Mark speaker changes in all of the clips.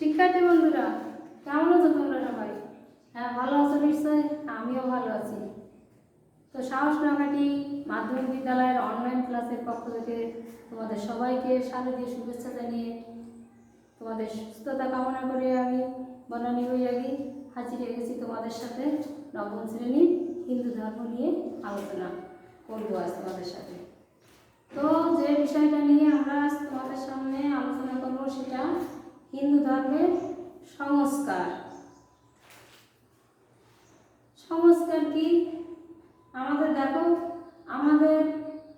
Speaker 1: শিক্ষার্থী বন্ধুরা, কেমন আছো তোমরা সবাই? হ্যাঁ, ভালো আছো নিশ্চয়। আমিও ভালো আছি। তো সাহস নাকাটি মাধ্যমিক বিদ্যালয়ের অনলাইন ক্লাসের পক্ষ থেকে তোমাদের সবাইকে শারদীয় শুভেচ্ছা জানিয়ে তোমাদের সুস্থতা কামনা করে আমি বনানী বৈরাগী হাজির রেখেছি তোমাদের সাথে নবম শ্রেণীর হিন্দু ধর্ম নিয়ে আলোচনা করবো আজ তোমাদের সাথে। তো যে বিষয়টা নিয়ে আমরা আজ তোমাদের সামনে আলোচনা করবো সেটা হিন্দু ধর্মের সংস্কার। সংস্কার কি? আমাদের দেখো, আমাদের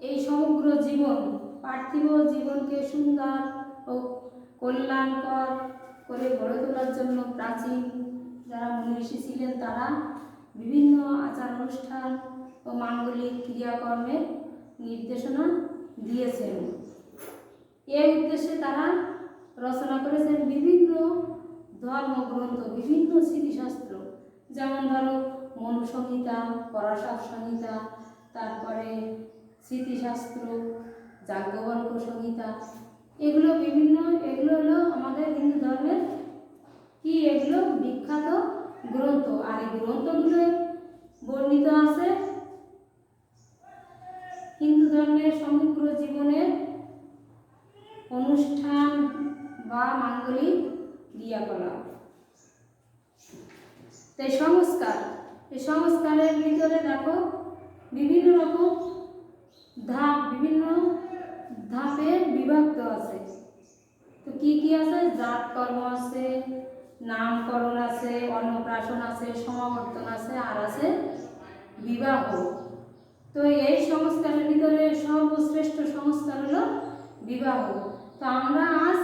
Speaker 1: এই সমগ্র জীবন, পার্থিব জীবনকে সুন্দর ও কল্যাণকর করে গড়ে তোলার জন্য প্রাচীন যারা মুনি ঋষি ছিলেন তারা বিভিন্ন আচার অনুষ্ঠান ও মাঙ্গলিক ক্রিয়াকর্মের নির্দেশনা দিয়েছেন। এই উদ্দেশ্যে তারা রচনা করেছেন বিভিন্ন ধর্মগ্রন্থ, বিভিন্ন স্মৃতিশাস্ত্র, যেমন ধরো মনুসংহিতা, পরাশর সংহিতা, তারপরে স্মৃতিশাস্ত্র, যাজ্ঞবল্ক্য সংহিতা, এগুলো হলো আমাদের হিন্দু ধর্মের কি, এগুলো বিখ্যাত গ্রন্থ। আর এই গ্রন্থগুলো বর্ণিত আছে হিন্দু ধর্মের সমগ্র জীবনের অনুষ্ঠান বা মাঙ্গলিক ক্রিয়াকলাপ। এই সংস্কারের ভিতরে দেখো বিভিন্ন রকম বিভিন্ন ধাপে বিভক্ত আছে। তো কি কি আছে? জাত কর্ম আছে, নামকরণ আছে, অন্নপ্রাশন আছে, সমাবর্তন আছে, আর আছে বিবাহ। তো এই সংস্কারের ভিতরে সর্বশ্রেষ্ঠ সংস্কার হলো বিবাহ। তো আমরা আজ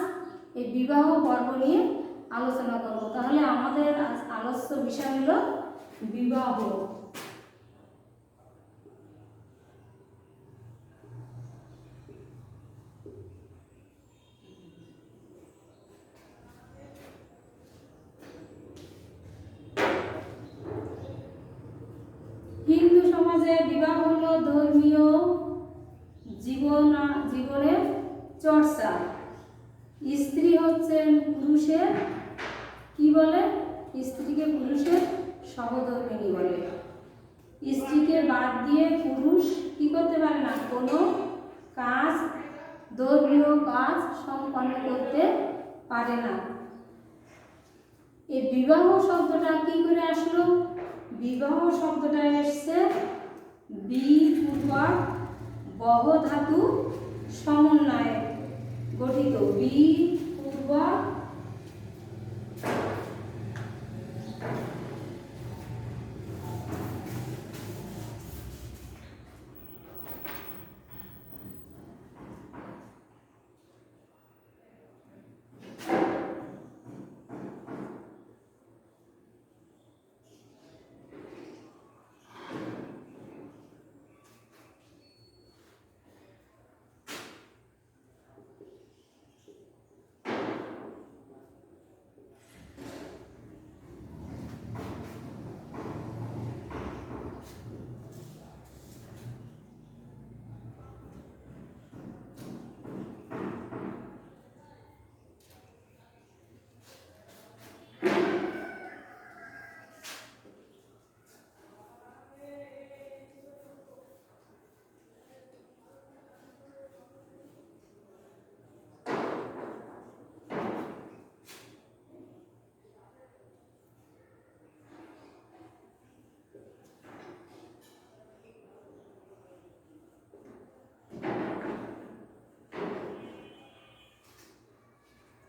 Speaker 1: এই বিবাহ পর্ব নিয়ে আলোচনা করব। তাহলে আমাদের আলোচ্য বিষয় হলো বিবাহ। হিন্দু সমাজে বিবাহ হলো ধর্মীয় জীবনের চর্চা। স্ত্রী হচ্ছেন পুরুষের কি বলে? স্ত্রীকে পুরুষের সহধর্মিণী বলে। স্ত্রীকে বাদ দিয়ে পুরুষ কি করতে পারে না, কোনো কাজ, ধর্মীয় কাজ সম্পন্ন করতে পারে না। এই বিবাহ শব্দটা কি করে আসলো? বিবাহ শব্দটা এসছে বি পূর্বক বহ ধাতু সমন্বয়ে গঠিত। বি পূর্বক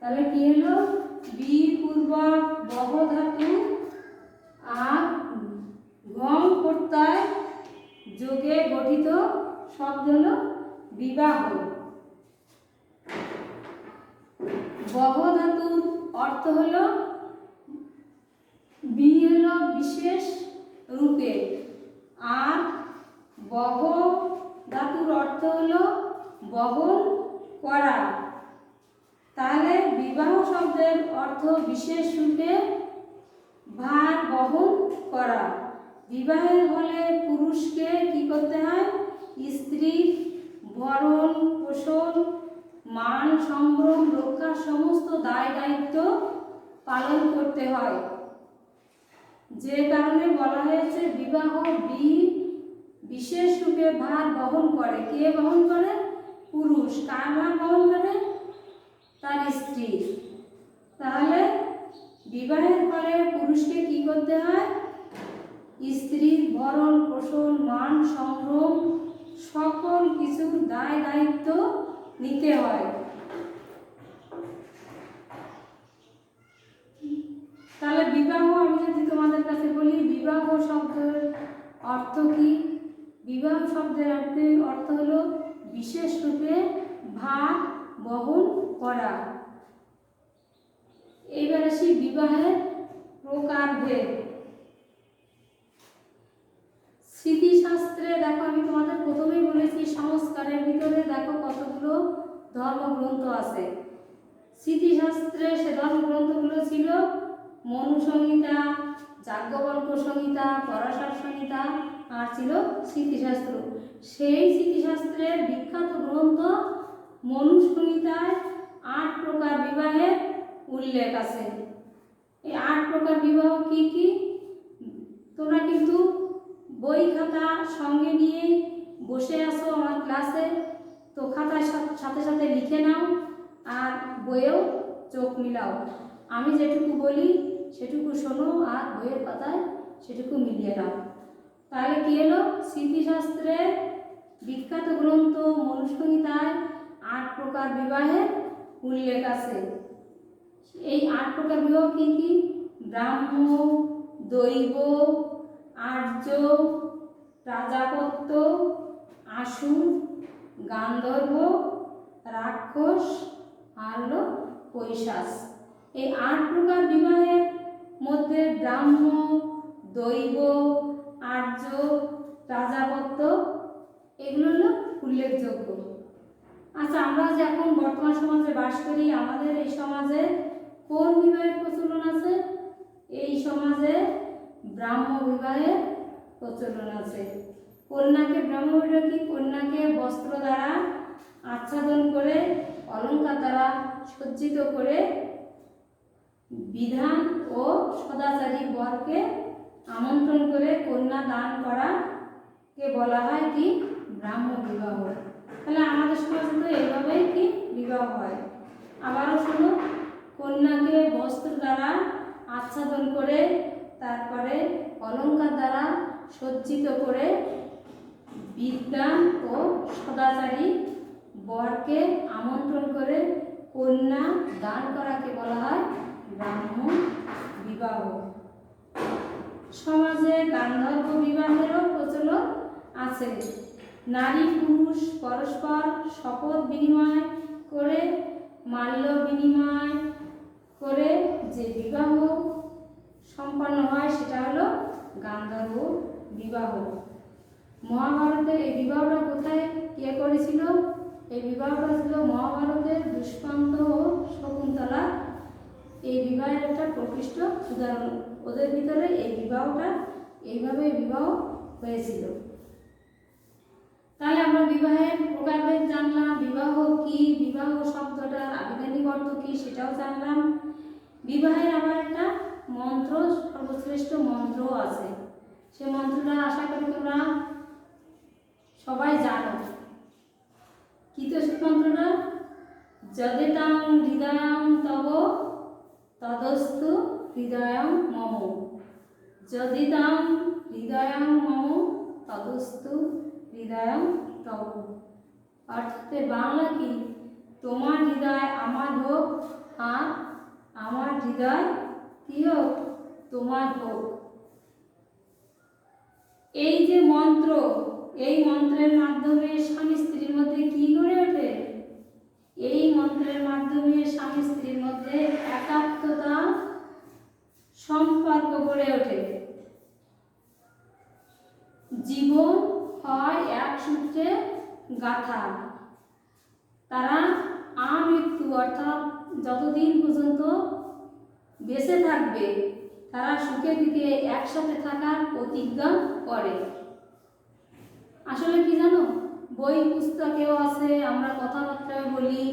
Speaker 1: তাহলে কি হলো? বি পূর্বক বহ ধাতু আর গম প্রত্যয় যোগে গঠিত শব্দ হলো বিবাহ। বহ ধাতুর অর্থ হলো বি হলো বিশেষ রূপে, আর বহ ধাতুর অর্থ হলো বহন করা। তাহলে বিবাহ শব্দের অর্থ বিশেষ রূপে ভার বহন করা। বিবাহের ফলে পুরুষকে কি করতে হয়? স্ত্রীর ভরণ পোষণ, মান সম্ভ্রম রক্ষার সমস্ত দায় দায়িত্ব পালন করতে হয়। যে কারণে বলা হয়েছে বিবাহ বিশেষ রূপে ভার বহন করে। কে বহন করে? পুরুষ। কার ভার বহন করে? তার স্ত্রী। তাহলে বিবাহের ফলে পুরুষকে কি করতে হয়? স্ত্রীর ভরণ পোষণ মান সম্ভ্রম সকল কিছুর দায় দায়িত্ব নিতে হয়। তাহলে বিবাহ, আমি যদি তোমাদের কাছে বলি বিবাহ শব্দের অর্থ কি? বিবাহ শব্দের অর্থ হলো বিশেষ রূপে ভার বহন করা। এইবার আসি বিবাহের প্রকারভেদ। স্মৃতিশাস্ত্রে দেখো, আমি তোমাদের প্রথমেই বলেছি সংস্কারের ভিতরে দেখো কতগুলো ধর্মগ্রন্থ আছে। স্মৃতিশাস্ত্রে সে ধর্মগ্রন্থগুলো ছিল মনু সংহিতা, যাজ্ঞবল্ক্য সংহিতা, পরাশর সংহিতা, আর ছিল স্মৃতিশাস্ত্র। সেই স্মৃতিশাস্ত্রের বিখ্যাত গ্রন্থ মনু সংহিতায় 8 প্রকার বিবাহের উল্লেখ আছে। এই 8 প্রকার বিবাহ কি কি? তোমরা কিন্তু বই খাতা সঙ্গে নিয়ে বসে আসো আমার ক্লাসে, তো খাতার সাথে সাথে লিখে নাও আর বইয়েও চোখ মিলাও। আমি যেটুকু বলি সেটুকু শোনো আর বইয়ের পাতায় সেটুকু মিলিয়ে নাও। তাহলে কি হলো? স্মৃতিশাস্ত্রের বিখ্যাত গ্রন্থ মনু সংহিতায় 8 প্রকার বিবাহের উল্লেখ আছে। এই 8 প্রকার বিবাহ কি কি? ব্রাহ্ম, দৈব, আর্য, প্রাজাপত্য, আসুর, গান্ধর্ব, রাক্ষস আর হলো কৈশাস। এই 8 প্রকার বিবাহের মধ্যে ব্রাহ্ম, দৈব, আর্য, প্রাজাপত্য এগুলো হলো উল্লেখযোগ্য। আচ্ছা, আমরা যে এখন বর্তমান সমাজে বাস করি, আমাদের এই সমাজে কোন বিবাহের প্রচলন আছে? এই সমাজে ব্রাহ্ম বিবাহের প্রচলন আছে। কন্যাকে ব্রাহ্ম বিবাহ কি? কন্যাকে বস্ত্র দ্বারা আচ্ছাদন করে অলঙ্কার দ্বারা সজ্জিত করে বিধান ও সদাচারী বরকে আমন্ত্রণ করে কন্যা দান করাকে বলা হয় কি? ব্রাহ্ম বিবাহ। তাহলে আমাদের সমাজে তো এইভাবেই কি বিবাহ হয়। আবারও শুনো, কন্যাকে বস্ত্র দ্বারা আচ্ছাদন করে তারপরে অলঙ্কার দ্বারা সজ্জিত করে বিদ্বান ও সদাচারী বরকে আমন্ত্রণ করে কন্যা দান করাকে বলা হয় ব্রাহ্ম বিবাহ। সমাজে গান্ধর্ব বিবাহেরও প্রচলন আছে। নারী পুরুষ পরস্পর শপথ বিনিময় করে মাল্য বিনিময় করে যে বিবাহ সম্পন্ন হয় সেটা হলো গান্ধর্ব বিবাহ। মহাভারতের এই বিবাহটা কোথায় কে করেছিল? এই বিবাহটা ছিল মহাভারতের দুষ্মন্ত ও শকুন্তলা। এই বিবাহের একটা প্রকৃষ্ট উদাহরণ। ওদের ভিতরে এই বিবাহটা এইভাবে বিবাহ হয়েছিল। তাহলে আমরা বিবাহের প্রকারভেদ জানলাম, বিবাহ কি, বিবাহ শব্দটার আবিধানিক অর্থ কি সেটাও জানলাম। বিবাহের আবার একটা মন্ত্র, সর্বশ্রেষ্ঠ মন্ত্র আছে। সে মন্ত্রটা আশা করি তোমরা সবাই জানো। কি তো সে মন্ত্রটা? যদেতাং হৃদয়ং তব তদস্তু হৃদয়ং মম। যদিতাং হৃদয়ং মম তদস্তু হৃদয়ং তব। অর্থাৎ বাংলা কি? তোমার হৃদয় আমার হোক আর আমার হৃদয় কি হোক? তোমার হোক। এই যে মন্ত্র, এই মন্ত্রের মাধ্যমে স্বামী স্ত্রীর মধ্যে কি গড়ে ওঠে? এই মন্ত্রের মাধ্যমে স্বামী স্ত্রীর মধ্যে একাত্মতা সম্পর্ক গড়ে ওঠে। জীবন হয় এক সূত্রে গাথা। তারা আমৃত্যু অর্থাৎ যতদিন পর্যন্ত বেঁচে থাকবে তারা সুখে দুঃখে একসাথে থাকার প্রতিজ্ঞা করে। আসলে কি জানো, বই পুস্তকেও আছে, আমরা কথাবার্তায় বলি,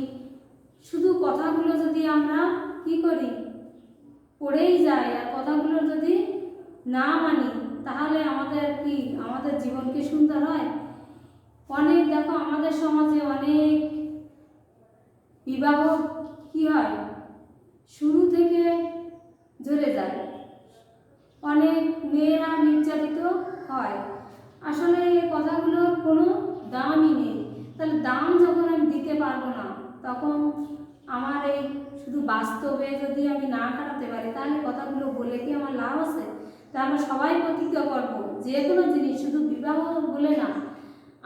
Speaker 1: শুধু কথাগুলো যদি আমরা কি করি পড়েই যায়, আর কথাগুলো যদি না মানি তাহলে আমাদের জীবন কি সুন্দর হয়? অনেক দেখো আমাদের সমাজে অনেক বিবাহ কি হয়, শুরু থেকে ঝরে যায়, অনেক মেয়েরা নির্যাতিত হয়। আসলে এই কথাগুলোর কোনো দামই নেই। তাহলে দাম যখন আমি দিতে পারবো না, তখন আমার এই শুধু বাস্তবে যদি আমি না কাটাতে পারি, তাহলে কথাগুলো বলে কি আমার লাভ আছে? তা আমরা সবাই প্রতিজ্ঞা করবো, যে কোনো জিনিস, শুধু বিবাহ বলে না,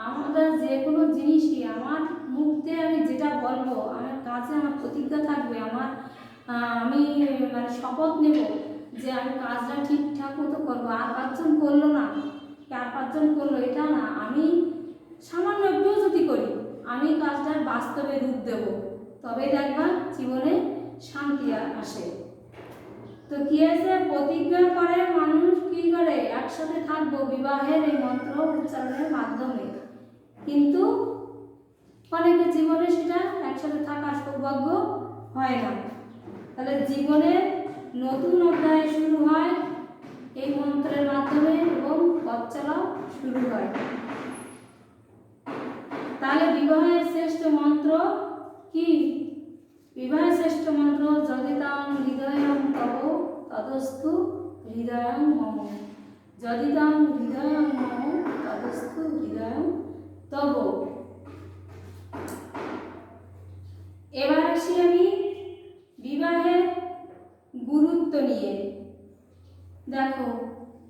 Speaker 1: আমাদের যে কোনো জিনিসই আমার মুখ দিয়ে আমি যেটা বলবো, আমার কাজে আমার প্রতিজ্ঞা থাকবে, আমি মানে শপথ নেব যে আমি কাজটা ঠিকঠাক মতো করবো। আর পাঁচজন করলো না, আর পাঁচজন করলো এটা না, আমি সামান্য একটু যদি করি, আমি কাজটার বাস্তবে রূপ দেব, তবে দেখবা জীবনে শান্তি আসে। তো কি আছে, প্রতিজ্ঞা করে মানুষ কি করে, একসাথে থাকবো বিবাহের এই মন্ত্র উচ্চারণের মাধ্যমে, কিন্তু অনেকের জীবনে সেটা একসাথে থাকার সৌভাগ্য হয় না। তাহলে জীবনের নতুন অধ্যায় শুরু হয় এই মন্ত্রের মাধ্যমে, এবং পথ চলা শুরু হয়। তাহলে বিবাহের শ্রেষ্ঠ মন্ত্র কি? বিবাহের শ্রেষ্ঠ মন্ত্র যদিতাং হৃদয়ং তব তদস্তু হৃদয়ং মম, যদিতাং হৃদয়ং মম তদস্তু হৃদয়ং তব। এবার আসি আমি বিবাহের গুরুত্ব নিয়ে। দেখো,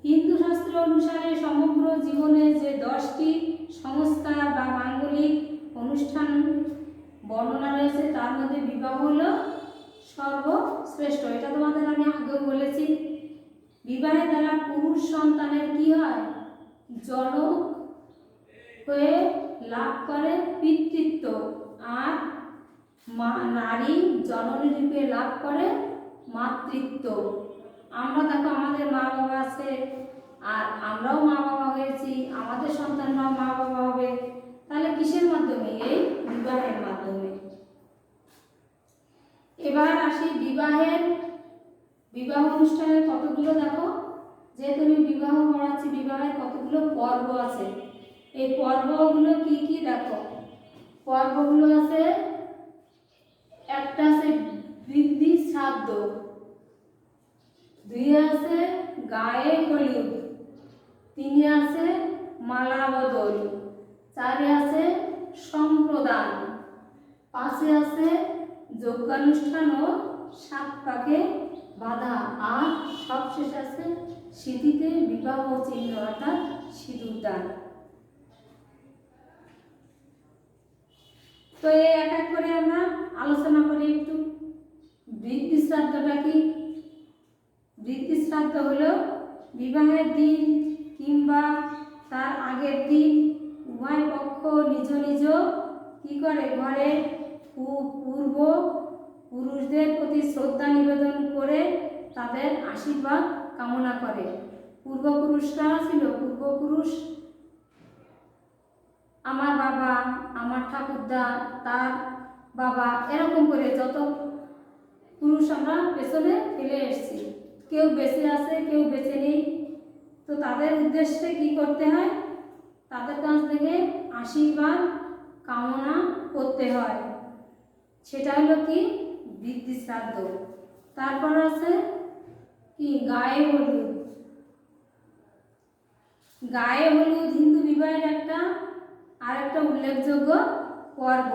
Speaker 1: হিন্দু শাস্ত্র অনুসারে সমগ্র জীবনে যে 10টি সংস্কার বা মাঙ্গলিক অনুষ্ঠান বর্ণনা রয়েছে, তার মধ্যে বিবাহ হলো সর্বশ্রেষ্ঠ। এটা তোমাদের আমি আগেও বলেছি। বিবাহের দ্বারা পুরুষ সন্তানের কি হয়, জনক হয়ে লাভ করে পিতৃত্ব, আর নারী জননী রূপে লাভ করে মাতৃত্ব। আমরা দেখো আমাদের মা বাবা আছে, আর আমরাও মা বাবা হয়েছি, আমাদের সন্তানরাও মা বাবা হবে। তাহলে কিসের মাধ্যমে? এই বিবাহের মাধ্যমে। এবার আসি বিবাহ অনুষ্ঠানের কতগুলো, দেখো যেহেতু আমি বিবাহ করাচ্ছি, বিবাহের কতগুলো পর্ব আছে। এই পর্বগুলো কি কি? দেখো, পর্বগুলো আছে, একটা আছে বৃদ্ধি শ্রাদ্ধ, 2 আছে গায়ে হলুদ, 3 আছে মালা বদল, 4 আছে সম্প্রদান, 5 আছে যজ্ঞানুষ্ঠান ও 7 পাকে বাধা, আর সবশেষ আছে স্মৃতিতে বিবাহ চিহ্ন অর্থাৎ সিঁদুর দান। তো এই এক এক করে আমরা আলোচনা করি একটু। বৃদ্ধি শ্রাদ্ধটা কি? বৃদ্ধি শ্রাদ্ধ হলো বিবাহের দিন কিংবা তার আগের দিন উভয় পক্ষ নিজ নিজ কি করে, ঘরে পূর্ব পুরুষদের প্রতি শ্রদ্ধা নিবেদন করে তাদের আশীর্বাদ কামনা করে। পূর্বপুরুষরা ছিল, পূর্বপুরুষ আমার বাবা, আমার ঠাকুরদা, তার বাবা, এরকম করে যত পুরুষ আমরা পেছনে ফেলে এসেছি, কেউ বেঁচে আছে, কেউ বেঁচে নেই। তো তাদের উদ্দেশ্যে কি করতে হয়, তাদের কাছ থেকে আশীর্বাদ কামনা করতে হয়। সেটা হলো কি? বৃদ্ধি শ্রাদ্ধ। তারপর আছে কি? গায়ে হলুদ। গায়ে হলুদ হিন্দু বিবাহের আরেকটা উল্লেখযোগ্য পর্ব।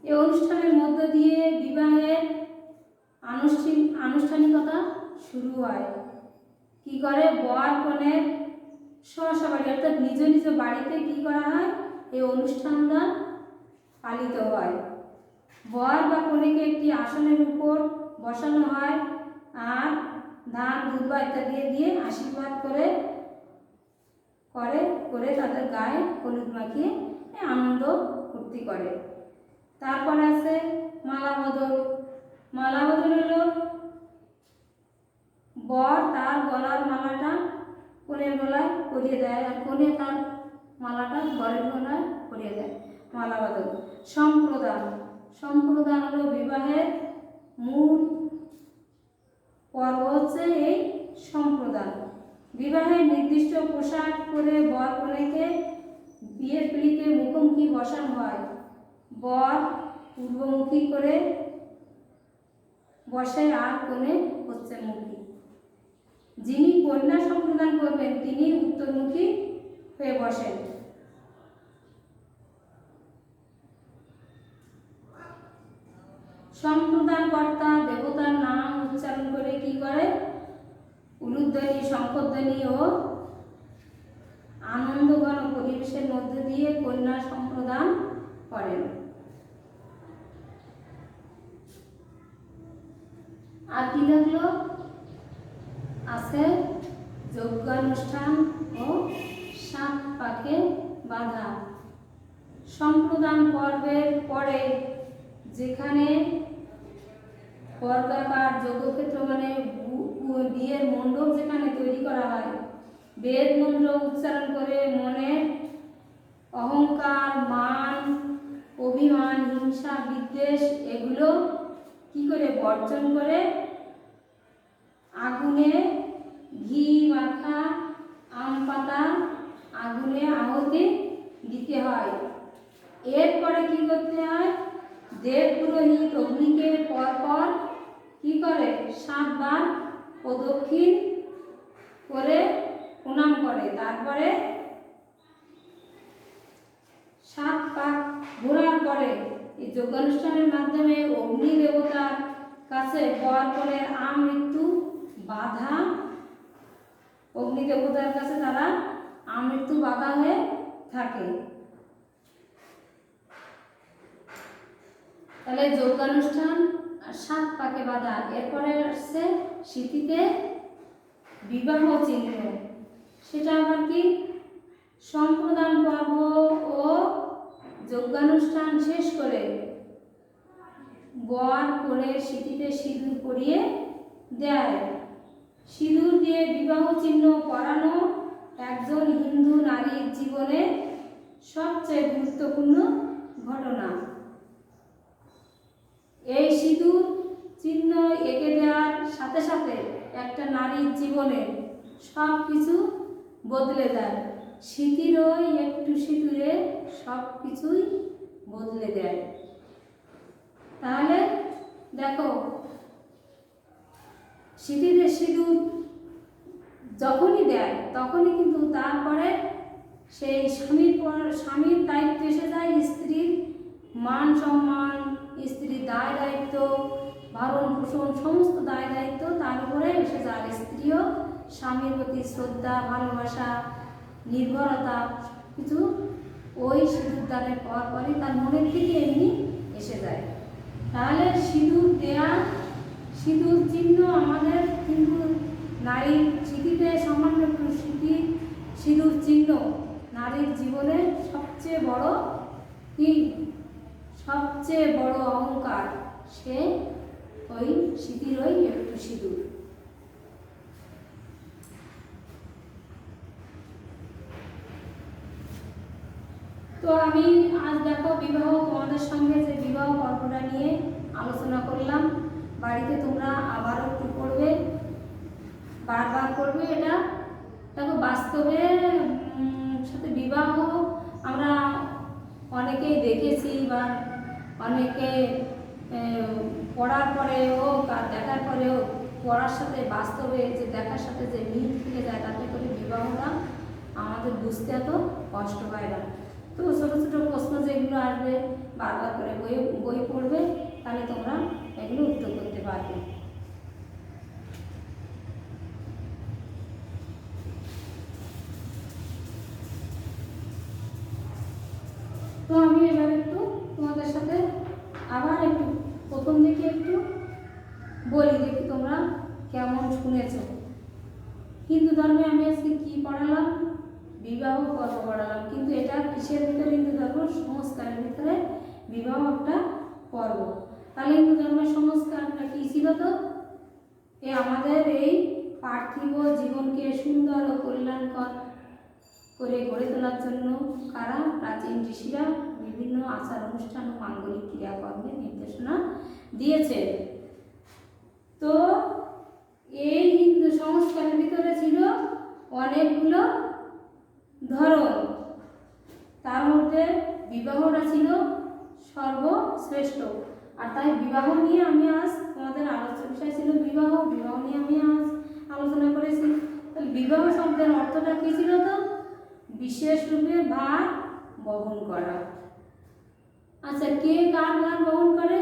Speaker 1: এই অনুষ্ঠানের মধ্য দিয়ে বিবাহের আনুষ্ঠানিকতা শুরু হয়। কি করে? বর কনের স্ববাড়ি অর্থাৎ নিজ নিজ বাড়িতে কি করা হয়, এই অনুষ্ঠানটা পালিত হয়। বর বা কনেকে একটি আসনের উপর বসানো হয়, আর ধান, দুধ বা ইত্যাদি দিয়ে আশীর্বাদ করে তাদের গায়ে হলুদ মাখিয়ে আনন্দ ফুর্তি করে। তারপর আছে মালা বদল। মালা বদল হলো বর তার গলার মালাটা কনের গলায় পরিয়ে দেয়, আর কনে তার মালাটা বরের গলায় পরিয়ে দেয়, মালা বদল। সম্প্রদান হলো বিবাহের মূল পর্ব হচ্ছে এই সম্প্রদান। বিবাহে নির্দিষ্ট পোশাক পরে বর কনেকে বিয়ের পিঁড়িতে মুখোমুখি বসানো হয়। বর পূর্বমুখী করে বসে আর কনে পশ্চিমমুখী। যিনি কন্যা সম্প্রদান করবেন তিনি উত্তরমুখী হয়ে বসেন। সম্প্রদানকর্তা দেবতার নাম উচ্চারণ করে কি করে? উলুধ্বনি, শঙ্খধ্বনি ও আনন্দঘন পরিবেশের মধ্য দিয়ে কন্যা সম্প্রদান করেন। আর কি থাকলো? আছে যজ্ঞানুষ্ঠান ও সাত পাকে বাঁধা। সম্প্রদান পর্বের পরে যেখানে বর্গাকার যজ্ঞক্ষেত্র মানে বিয়ের মণ্ডপ যেখানে তৈরি করা হয়, বেদ মন্ত্র উচ্চারণ করে মনে অহংকার, মান, অভিমান, হিংসা, বিদ্বেষ এগুলো কি করে বর্জন করে আগুনে ঘি মাখা আম পাতা আগুনে আহুতি দিতে হয়। এরপরে কি করতে হয়? দেব পুরোহিত অগ্নিকে পরপর কি করে? 7 বার প্রদক্ষিণ করে প্রণাম করে। তারপরে 7 পাক ঘোরার পরে এই যজ্ঞানুষ্ঠানের মাধ্যমে অগ্নি দেবতার কাছে বর কনের আমৃত্যু বাধা, অগ্নি দেবতার কাছে তারা আমৃত্যু বাধা হয়ে থাকে। তাহলে যজ্ঞানুষ্ঠান আর 7 পাকে বাঁধা। এরপরে আসছে স্মৃতিতে বিবাহ চিহ্ন। সেটা আবার কি? সম্প্রদান পর্ব ও যজ্ঞানুষ্ঠান শেষ করে বর কনের স্মৃতিতে সিঁদুর পরিয়ে দেয়। সিঁদুর দিয়ে বিবাহ চিহ্ন পরানো একজন হিন্দু নারীর জীবনে সবচেয়ে গুরুত্বপূর্ণ ঘটনা। এই সিঁদুর চিহ্ন এঁকে দেওয়ার সাথে সাথে একটা নারীর জীবনে সব কিছু বদলে দেয়। স্মৃতিরও একটু সিঁদুরে সব কিছুই বদলে দেয়। তাহলে দেখো, স্মৃতিতে সিঁদুর যখনই দেয় তখনই কিন্তু তারপরে সেই স্বামীর দায়িত্ব এসে যায়, স্ত্রীর মান সম্মান, স্ত্রীর দায় দায়িত্ব, ভরণ পোষণ সমস্ত দায় দায়িত্ব তার উপরে এসে যায়। স্ত্রীও স্বামীর প্রতি শ্রদ্ধা, ভালোবাসা, নির্ভরতা কিছু ওই সিঁদুর দানের পরই তার মনের থেকে এমনি এসে যায়। তাহলে সিঁদুর দেয়া, সিঁদুর চিহ্ন আমাদের কিন্তু নারীর স্মৃতিতে সামান্য একটু সিঁদুর চিহ্ন নারীর জীবনে সবচেয়ে বড় কি? সবচেয়ে বড় অহংকার সে ওই স্মৃতির ওই একটু সিঁদুর। তো আমি আজ দেখো বিবাহ, তোমাদের সঙ্গে যে বিবাহ পর্বটা নিয়ে আলোচনা করলাম, বাড়িতে তোমরা আবারও একটু করবে, বারবার করবে। এটা দেখো বাস্তবে সাথে বিবাহ আমরা অনেকেই দেখেছি বা অনেকে পড়ার পরে হোক আর দেখার পরে হোক, পড়ার সাথে বাস্তবে যে দেখার সাথে যে মিল থেকে যায়, তাতে করে বিবাহটা আমাদের বুঝতে এত কষ্ট হয় না। তো ছোটো ছোটো প্রশ্ন যেগুলো আসবে বারবার করে বই পড়বে, তাহলে তোমরা এগুলো উত্তর করতে পারবে। তো আমি এবার একটু তোমাদের সাথে আবার একটু প্রথম থেকে একটু বলি, দেখি তোমরা কেমন শুনেছ। হিন্দু ধর্মে আমি আজকে কি পড়ালাম? বিবাহ পর্ব পড়ালাম, কিন্তু এটা কিসের ভিতরে? হিন্দু ধর্ম সংস্কারের ভিতরে বিবাহ একটা পর্ব। তাহলে হিন্দু ধর্মের সংস্কারটা কি ছিল? তো আমাদের এই পার্থিব জীবনকে সুন্দর ও কল্যাণকর করে গড়ে তোলার জন্য কারা? প্রাচীন ঋষিরা বিভিন্ন আচার অনুষ্ঠান ও মাঙ্গলিক ক্রিয়াকর্মের নির্দেশনা দিয়েছে। তো অনেকগুলো ধরন, তার মধ্যে বিবাহটা ছিল সর্বশ্রেষ্ঠ। আর তাই বিবাহ নিয়ে আমি আজ তোমাদের আলোচনা বিষয় ছিল বিবাহ, বিবাহ নিয়ে আমি আজ আলোচনা করেছি। তাহলে বিবাহ শব্দের অর্থটা কি ছিল? তো বিশেষ রূপে ভার বহন করা। আচ্ছা, কে কার ভার বহন করে?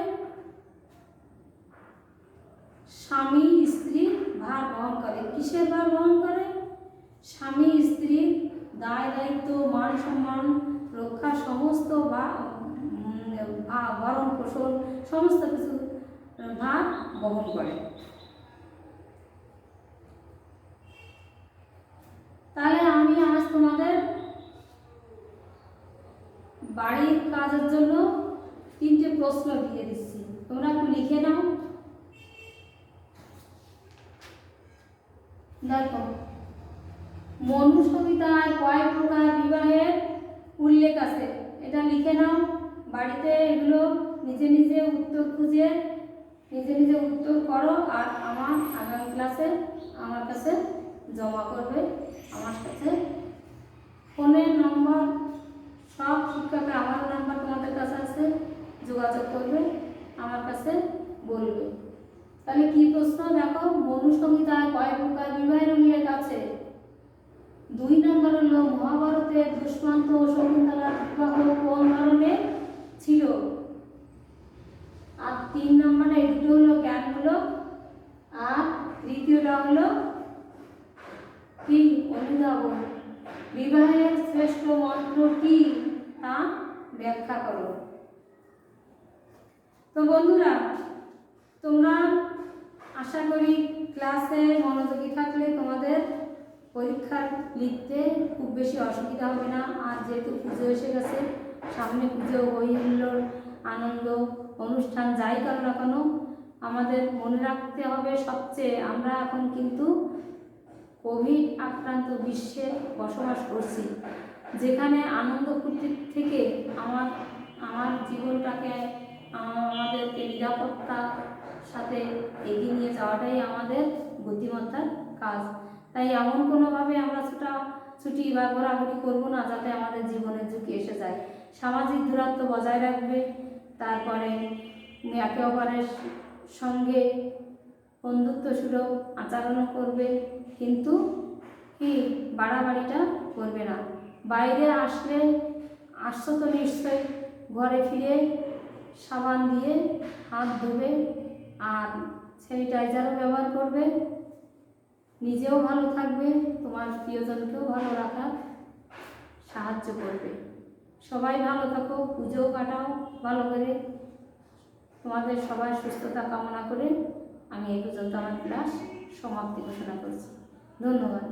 Speaker 1: স্বামী স্ত্রী ভার বহন করে। কিসের ভার বহন করে? স্বামী স্ত্রীর দায় দায়িত্ব, মান সম্মান রক্ষা, সমস্ত ভরণ পোষণ সমস্ত কিছু ভার বহন করে। তাহলে আমি আজ তোমাদের বাড়ির কাজের জন্য 3টে প্রশ্ন দিয়ে দিচ্ছি, তোমরা একটু লিখে নাও। দেখো, মনু সংহিতায় কয় প্রকার বিবাহের উল্লেখ আছে? এটা লিখে নাও বাড়িতে। এগুলো নিজে নিজে উত্তর খুঁজে নিজে নিজে উত্তর করো, আর আমার আগামী ক্লাসে আমার কাছে জমা করবে। আমার কাছে ফোনের নম্বর, সব শিক্ষকের আমার নাম্বার তোমাদের কাছে আছে, যোগাযোগ করবে, আমার কাছে বলবে। তাহলে কি প্রশ্ন? দেখো, মনু সংহিতায় কয় প্রকার বিবাহের উল্লেখ আছে? 2 নম্বর হলো মহাভারতের দুষ্মন্ত ও শকুন্তলার বিবাহ কোন ধরনের ছিল? আর 3 নম্বরে এই দুটো হলো জ্ঞানমূলক, আর তৃতীয়টা হলো কি? অনুধাবন। বিবাহের শ্রেষ্ঠ মন্ত্র কি তা ব্যাখ্যা করো। তো বন্ধুরা, তোমরা আশা করি ক্লাসে মনোযোগী থাকলে তোমাদের পরীক্ষা লিখতে খুব বেশি অসুবিধা হবে না। আর যেহেতু পুজো এসে গেছে, সামনে পুজো, হই হুল্লোড়, আনন্দ অনুষ্ঠান যাই করো না কেন, আমাদের মনে রাখতে হবে সবচেয়ে, আমরা এখন কিন্তু কোভিড আক্রান্ত বিশ্বে বসবাস করছি, যেখানে আনন্দ ফুর্তির থেকে আমার জীবনটাকে, আমাদেরকে নিরাপত্তার সাথে এগিয়ে নিয়ে যাওয়াটাই আমাদের বুদ্ধিমত্তার কাজ। তাই এমন কোনোভাবে আমরা ছুটি বা ঘোরাঘুরি করবো না যাতে আমাদের জীবনের ঝুঁকি এসে যায়। সামাজিক দূরত্ব বজায় রাখবে, তারপরে একে অপরের সঙ্গে বন্ধুত্বসুলভ আচরণও করবে, কিন্তু কি বাড়াবাড়িটা করবে না। বাইরে আসছো তো নিশ্চয়ই, ঘরে ফিরে সাবান দিয়ে হাত ধুবে, আর স্যানিটাইজারও ব্যবহার করবে। নিজেও ভালো থাকবে, তোমার প্রিয়জনকেও ভালো রাখার সাহায্য করবে। সবাই ভালো থাকো, পুজো কাটাও ভালো করে। তোমাদের সবার সুস্থতা কামনা করে আমি এই পর্যন্ত আমার ক্লাস সমাপ্তি ঘোষণা করছি। ধন্যবাদ।